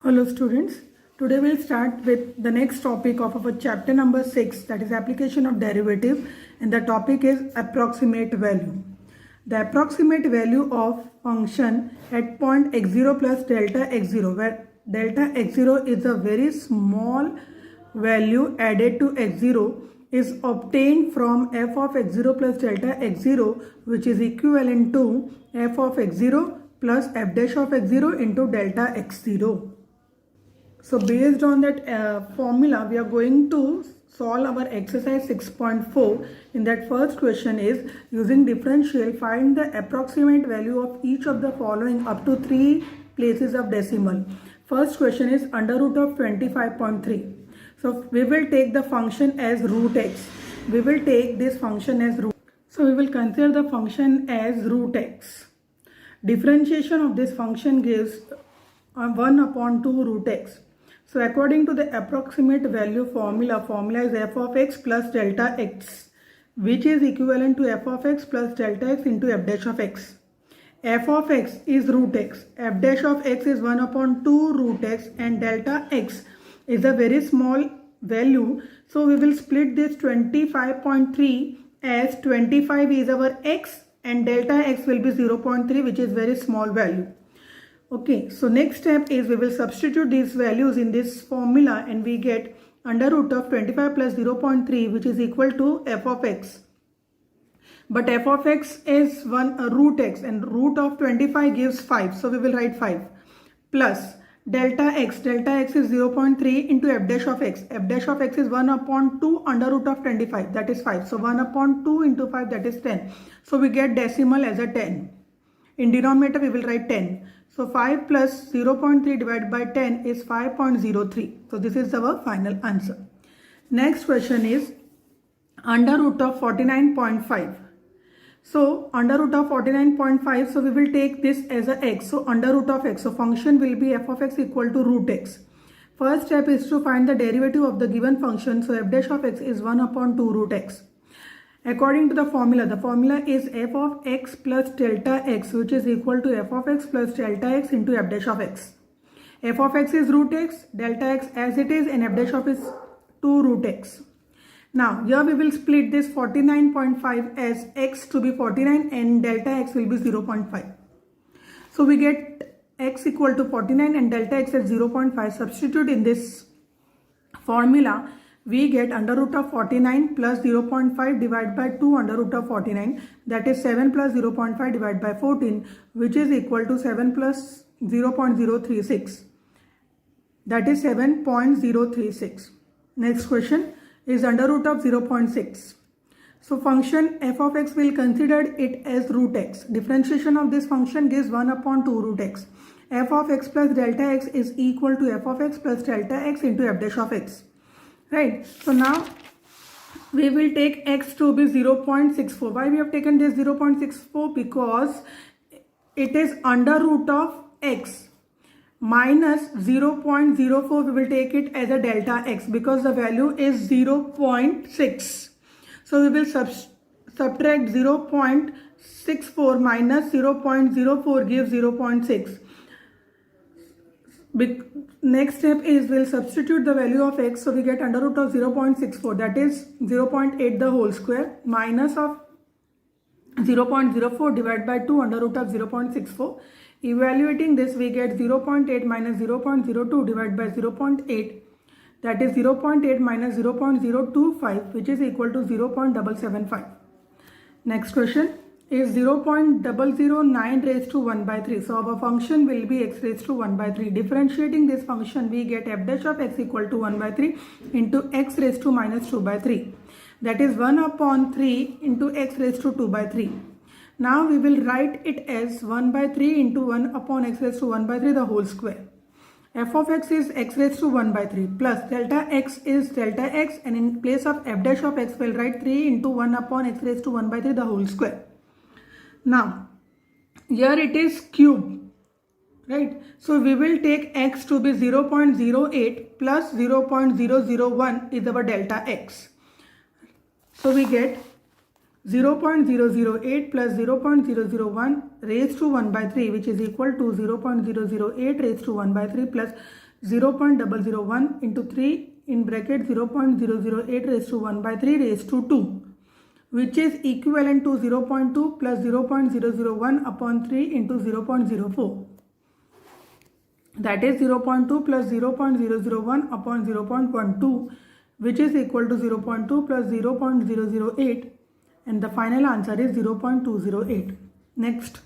Hello students, today we'll start with the next topic of our chapter number 6, that is application of derivative, and the topic is approximate value. The approximate value of function at point x0 plus delta x0, where delta x0 is a very small value added to x0, is obtained from f of x0 plus delta x0, which is equivalent to f of x0 plus f dash of x0 into delta x0. So based on that formula, we are going to solve our exercise 6.4. In that first question is, using differential, find the approximate value of each of the following up to 3 places of decimal. First question is under root of 25.3. So we will take the function as root x. We will take this function as root. So we will consider the function as root x. Differentiation of this function gives 1 upon 2 root x. So according to the approximate value formula is f of x plus delta x, which is equivalent to f of x plus delta x into f dash of x. F of x is root x, f dash of x is 1 upon 2 root x, and delta x is a very small value. So we will split this 25.3 as 25 is our x and delta x will be 0.3, which is very small value. Okay, so next step is we will substitute these values in this formula and we get under root of 25 plus 0.3, which is equal to f of x. But f of x is root x and root of 25 gives 5. So we will write 5 plus delta x. Delta x is 0.3 into f dash of x. F dash of x is 1 upon 2 under root of 25, that is 5. So 1 upon 2 into 5, that is 10. So we get decimal as a 10. In denominator we will write 10. So 5 plus 0.3 divided by 10 is 5.03. So this is our final answer. Next question is under root of 49.5. So under root of 49.5, so we will take this as a x. So under root of x. So function will be f of x equal to root x. First step is to find the derivative of the given function. So f dash of x is 1 upon 2 root x. According to the formula is f of x plus delta x, which is equal to f of x plus delta x into f dash of x. F of x is root x, delta x as it is, and f dash of x is 2 root x. Now here we will split this 49.5 as x to be 49 and delta x will be 0.5. So we get x equal to 49 and delta x as 0.5. Substitute in this formula. We get under root of 49 plus 0.5 divided by 2 under root of 49, that is 7 plus 0.5 divided by 14, which is equal to 7 plus 0.036, that is 7.036. Next question is under root of 0.6. So function f of x will consider it as root x. Differentiation of this function gives 1 upon 2 root x. F of x plus delta x is equal to f of x plus delta x into f dash of x. Right, so now we will take x to be 0.64. Why we have taken this 0.64? Because it is under root of x minus 0.04. We will take it as a delta x because the value is 0.6. So we will subtract 0.64 minus 0.04 gives 0.6. Next step is we'll substitute the value of x. So we get under root of 0.64, that is 0.8 the whole square, minus of 0.04 divided by 2 under root of 0.64. Evaluating this, we get 0.8 minus 0.02 divided by 0.8, that is 0.8 minus 0.025, which is equal to 0.775. Next question is 0.009 raised to 1 by 3. So our function will be x raised to 1 by 3. Differentiating this function, we get f dash of x equal to 1 by 3 into x raised to minus 2 by 3. That is 1 upon 3 into x raised to 2 by 3. Now we will write it as 1 by 3 into 1 upon x raised to 1 by 3 the whole square. F of x is x raised to 1 by 3 plus delta x is delta x, and in place of f dash of x, we'll write 3 into 1 upon x raised to 1 by 3 the whole square. Now, here it is cube, right? So we will take x to be 0.08 plus 0.001 is our delta x. So we get 0.008 plus 0.001 raised to 1 by 3, which is equal to 0.008 raised to 1 by 3 plus 0.001 into 3 in bracket 0.008 raised to 1 by 3 raised to 2, which is equivalent to 0.2 plus 0.001 upon 3 into 0.04. That is 0.2 plus 0.001 upon 0.12, which is equal to 0.2 plus 0.008, and the final answer is 0.208. Next,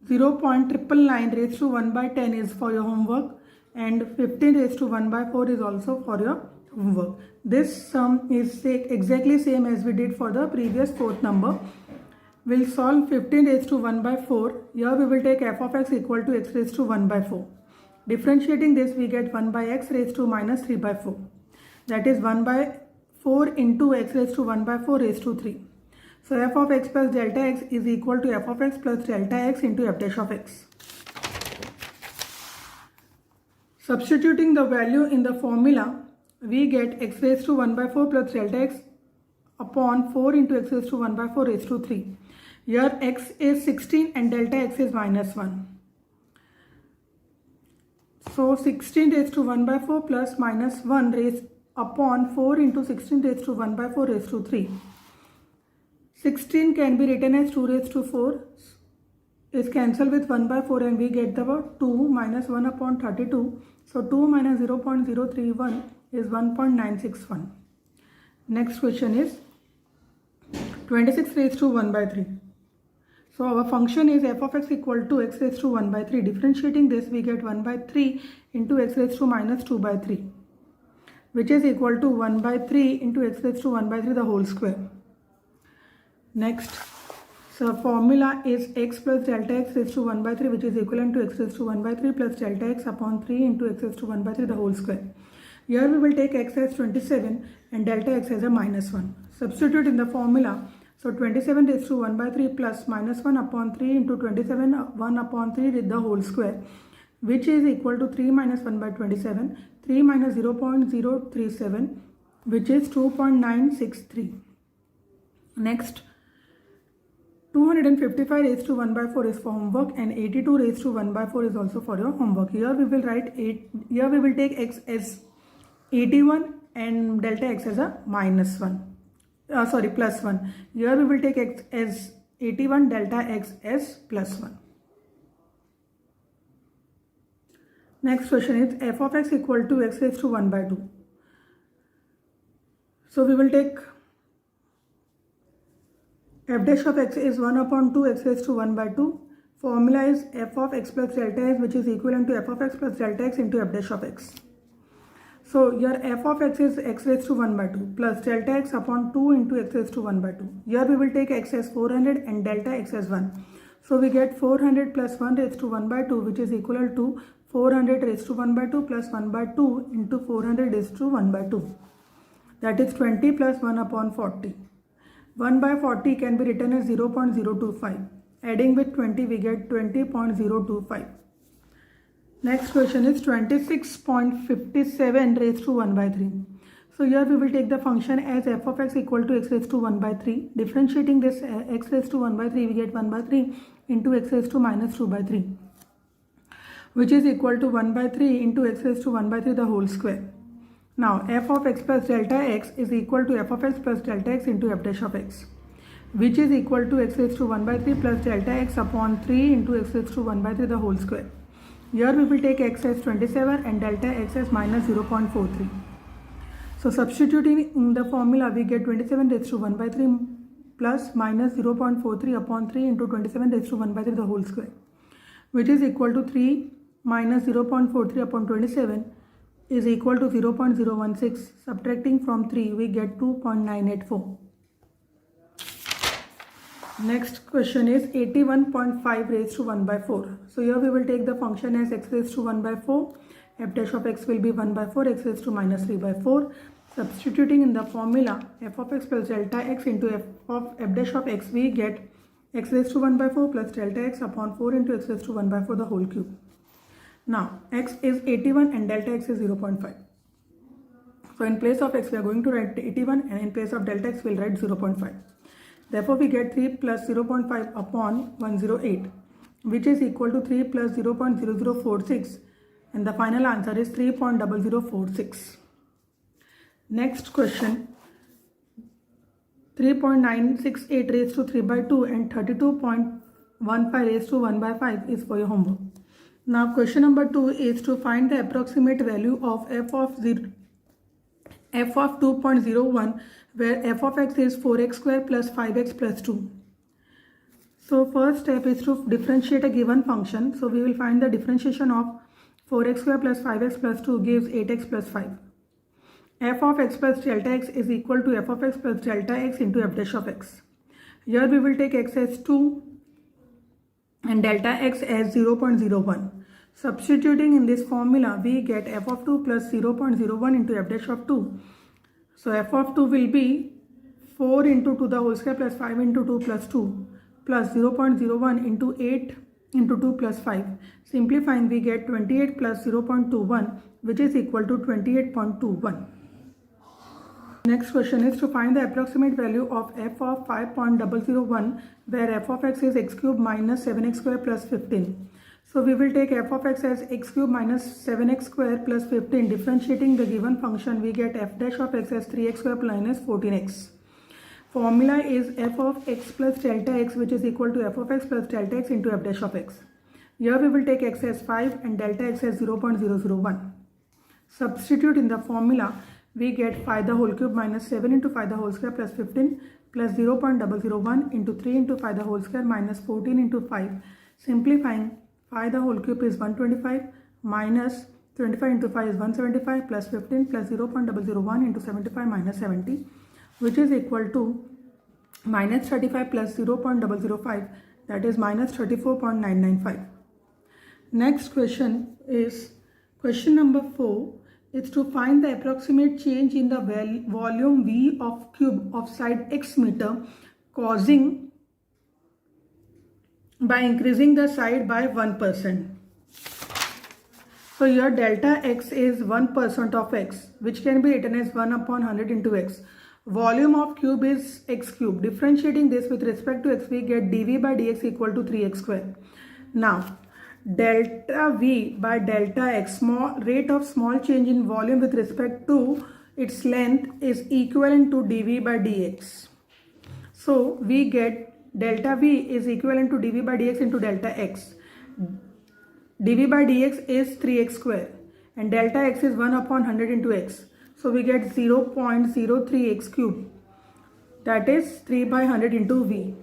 0.999 raised to 1 by 10 is for your homework, and 15 raised to 1 by 4 is also for your homework. This sum is exactly same as we did for the previous fourth number. We'll solve 15 raised to 1 by 4. Here we will take f of x equal to x raised to 1 by 4. Differentiating this, we get 1 by x raised to minus 3 by 4. That is 1 by 4 into x raised to 1 by 4 raised to 3. So f of x plus delta x is equal to f of x plus delta x into f dash of x. Substituting the value in the formula, we get x raised to 1 by 4 plus delta x upon 4 into x raised to 1 by 4 raised to 3. Here x is 16 and delta x is minus 1. So 16 raised to 1 by 4 plus minus 1 raised upon 4 into 16 raised to 1 by 4 raised to 3. 16 can be written as 2 raised to 4 is cancelled with 1 by 4, and we get the 2 minus 1 upon 32. So 2 minus 0.031 is 1.961. Next question is 26 raised to 1 by 3. So our function is f of x equal to x raised to 1 by 3. Differentiating this, we get 1 by 3 into x raised to minus 2 by 3, which is equal to 1 by 3 into x raised to 1 by 3 the whole square. Next, so formula is x plus delta x raised to 1 by 3, which is equivalent to x raised to 1 by 3 plus delta x upon 3 into x raised to 1 by 3 the whole square. Here we will take x as 27 and delta x as a minus 1. Substitute in the formula. So 27 raised to 1 by 3 plus minus 1 upon 3 into 27 1 upon 3 with the whole square, which is equal to 3 minus 1 by 27, 3 minus 0.037, which is 2.963. Next, 255 raised to 1 by 4 is for homework, and 82 raised to 1 by 4 is also for your homework. Here we will write 8. Here we will take x as 81 and delta x as a minus 1. Plus 1. Here we will take x as 81, delta x as plus 1. Next question is f of x equal to x raised to 1 by 2. So we will take f dash of x is 1 upon 2 x raised to 1 by 2. Formula is f of x plus delta x, which is equivalent to f of x plus delta x into f dash of x. So here f of x is x raised to 1 by 2 plus delta x upon 2 into x raised to 1 by 2. Here we will take x as 400 and delta x as 1. So we get 400 plus 1 raised to 1 by 2, which is equal to 400 raised to 1 by 2 plus 1 by 2 into 400 raised to 1 by 2. That is 20 plus 1 upon 40. 1 by 40 can be written as 0.025. Adding with 20, we get 20.025. Next question is 26.57 raised to 1 by 3. So here we will take the function as f of x equal to x raised to 1 by 3. Differentiating this x raised to 1 by 3, we get 1 by 3 into x raised to minus 2 by 3, which is equal to 1 by 3 into x raised to 1 by 3 the whole square. Now f of x plus delta x is equal to f of x plus delta x into f dash of x, which is equal to x raised to 1 by 3 plus delta x upon 3 into x raised to 1 by 3 the whole square. Here we will take x as 27 and delta x as minus 0.43. So substituting in the formula, we get 27 raised to 1 by 3 plus minus 0.43 upon 3 into 27 raised to 1 by 3 the whole square, which is equal to 3 minus 0.43 upon 27 is equal to 0.016. Subtracting from 3, we get 2.984. Next question is 81.5 raised to 1 by 4. So here we will take the function as x raised to 1 by 4. F dash of x will be 1 by 4, x raised to minus 3 by 4. Substituting in the formula f of x plus delta x into f dash of x, we get x raised to 1 by 4 plus delta x upon 4 into x raised to 1 by 4 the whole cube. Now x is 81 and delta x is 0.5. So in place of x we are going to write 81, and in place of delta x we will write 0.5. Therefore we get 3 plus 0.5 upon 108, which is equal to 3 plus 0.0046, and the final answer is 3.0046. Next question, 3.968 raised to 3 by 2 and 32.15 raised to 1 by 5 is for your homework. Now question number 2 is to find the approximate value of f of 2.01 where f of x is 4x square plus 5x plus 2. So first step is to differentiate a given function. So we will find the differentiation of 4x square plus 5x plus 2 gives 8x plus 5. F of x plus delta x is equal to f of x plus delta x into f dash of x. Here we will take x as 2 and delta x as 0.01. Substituting in this formula, we get f of 2 plus 0.01 into f dash of 2. So f of 2 will be 4 into 2 the whole square plus 5 into 2 plus 2 plus 0.01 into 8 into 2 plus 5. Simplifying, we get 28 plus 0.21 which is equal to 28.21. Next question is to find the approximate value of f of 5.001 where f of x is x cube minus 7x square plus 15. So we will take f of x as x cube minus 7x square plus 15. Differentiating the given function, we get f dash of x as 3x square minus 14x. Formula is f of x plus delta x which is equal to f of x plus delta x into f dash of x. Here we will take x as 5 and delta x as 0.001. Substitute in the formula, we get 5 the whole cube minus 7 into 5 the whole square plus 15 plus 0.001 into 3 into 5 the whole square minus 14 into 5. Simplifying, 5 the whole cube is 125 minus 25 into 5 is 175 plus 15 plus 0.001 into 75 minus 70 which is equal to minus 35 plus 0.005 that is minus 34.995. Next question is question number 4. It's to find the approximate change in the volume V of cube of side x meter causing by increasing the side by 1%. So your delta x is 1% of x which can be written as 1 upon 100 into x. Volume of cube is x cube. Differentiating this with respect to x, we get dv by dx equal to 3x square. Now delta v by delta x, rate of small change in volume with respect to its length is equivalent to dv by dx. So we get delta v is equivalent to dv by dx into delta x. dv by dx is 3x square and delta x is 1 upon 100 into x. So we get 0.03x cube, that is 3 by 100 into v.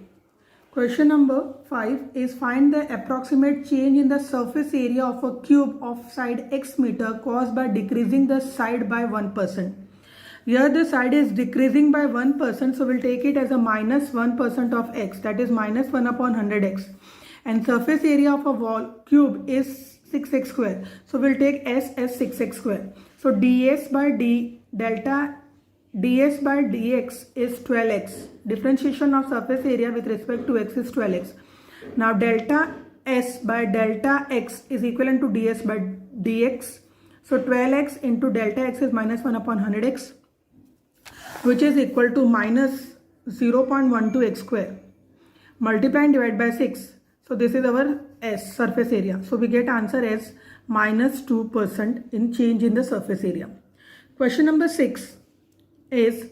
Question number 5 is find the approximate change in the surface area of a cube of side x meter caused by decreasing the side by 1%. Here the side is decreasing by 1%, so we'll take it as a minus 1% of x, that is minus 1 upon 100x. And surface area of a cube is 6x square, so we'll take s as 6x square. So ds by dx is 12x. Differentiation of surface area with respect to x is 12x. Now delta s by delta x is equivalent to ds by dx. So 12x into delta x is minus 1 upon 100x which is equal to minus 0.12x square. Multiply and divide by 6. So this is our s, surface area. So we get answer as minus 2% in change in the surface area. Question number 6 is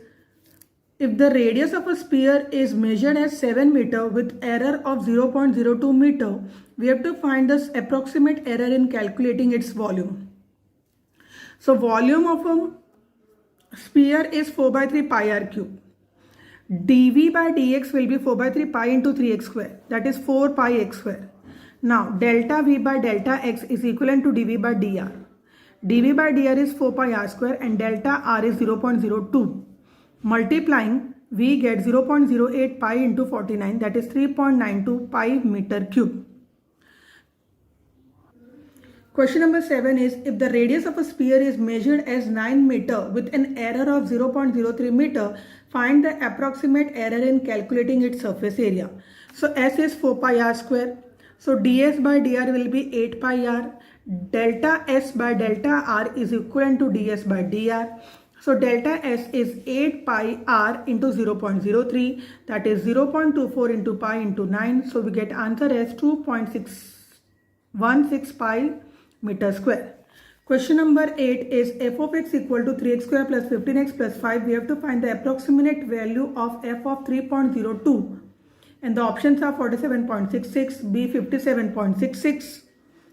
if the radius of a sphere is measured as 7 meter with error of 0.02 meter, we have to find the approximate error in calculating its volume. So volume of a sphere is 4 by 3 pi r cube. dv by dx will be 4 by 3 pi into 3x square, that is 4 pi x square. Now delta v by delta x is equivalent to dv by dr. dv by dr is 4 pi r square and delta r is 0.02. Multiplying, we get 0.08 pi into 49, that is 3.92 pi meter cube. Question number 7 is if the radius of a sphere is measured as 9 meter with an error of 0.03 meter, find the approximate error in calculating its surface area. So s is 4 pi r square. So ds by dr will be 8 pi r. Delta s by delta r is equivalent to ds by dr. So delta s is 8 pi r into 0.03, that is 0.24 into pi into 9. So we get answer as 2.616 pi meter square. Question number 8 is f of x equal to 3x square plus 15x plus 5. We have to find the approximate value of f of 3.02. And the options are 47.66, B 57.66,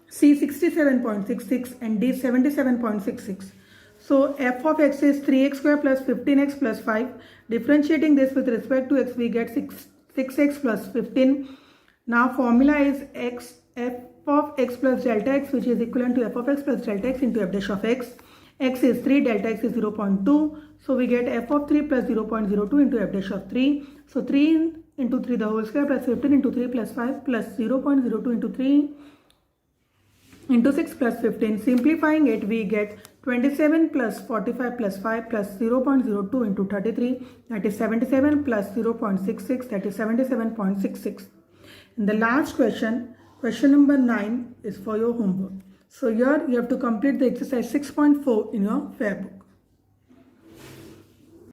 C 67.66 and D 77.66. So f of x is 3x square plus 15x plus 5. Differentiating this with respect to x, we get 6x plus 15. Now formula is f of x plus delta x, which is equivalent to f of x plus delta x into f dash of x. X is 3, delta x is 0.2. So we get f of 3 plus 0.02 into f dash of 3. So 3 into 3 the whole square plus 15 into 3 plus 5 plus 0.02 into 3 into 6 plus 15. Simplifying it, we get 27 plus 45 plus 5 plus 0.02 into 33, that is 77 plus 0.66, that is 77.66. And the last question, question number 9 is for your homework. So here you have to complete the exercise 6.4 in your fair book.